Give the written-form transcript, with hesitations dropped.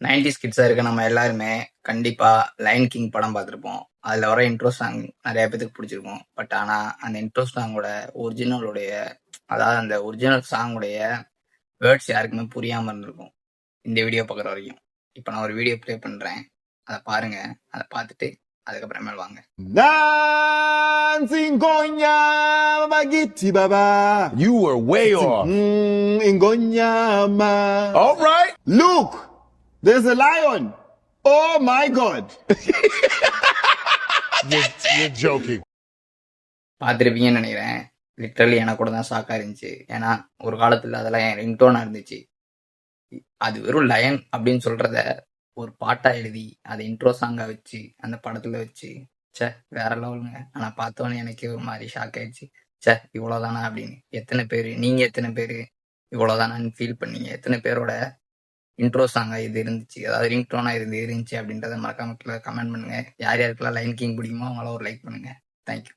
90s கிட்ஸா இருக்க நம்ம எல்லாருமே கண்டிப்பா லயன் கிங் படம் பார்த்துருப்போம். அதுல வர இன்ட்ரோ சாங் நிறைய பேத்துக்கு பிடிச்சிருக்கும். பட் ஆனா அந்த இன்ட்ரோ சாங்கோட ஒரிஜினலுடைய அதாவது அந்த ஒரிஜினல் சாங்குடைய வேர்ட்ஸ் யாருக்குமே புரியாம இருந்திருக்கும் இந்த வீடியோ பார்க்குற வரைக்கும். இப்போ நான் ஒரு வீடியோ ப்ளே பண்றேன், அதை பாருங்க. அதை பார்த்துட்டு அதுக்கப்புறமேல் வாங்க. Ingonya bagiti baba. You were way off. Ingonyama. All right. Look, there's a lion. Oh my God. You're joking. பார்த்துருப்பீங்கன்னு நினைக்கிறேன். லிட்ரலி எனக்கு கூட தான் ஷாக்காக இருந்துச்சு. ஏன்னா ஒரு காலத்தில் அதெல்லாம் என் ரிங்டோனாக இருந்துச்சு. அது வெறும் லயன் அப்படின்னு சொல்றத ஒரு பாட்டா எழுதி அதை இன்ட்ரோ சாங்கா வச்சு அந்த படத்துல வச்சு வேற லெவலுங்க. ஆனா பார்த்தோன்னே எனக்கு ஒரு மாதிரி ஷாக் ஆயிடுச்சு. இவ்வளவுதானா அப்படின்னு. நீங்க எத்தனை பேரு இவ்வளவுதானான்னு ஃபீல் பண்ணீங்க? எத்தனை பேரோட இன்ட்ரோ சாங்கா இது இருந்துச்சு, அதாவது ரிங்டோனா இது இருந்துச்சு அப்படின்றத மறக்காம கமெண்ட் பண்ணுங்க. யார் யாருக்கெல்லாம் லைன் கிங் பிடிக்குமோ அவங்களாம் ஒரு லைக் பண்ணுங்க. தேங்க்யூ.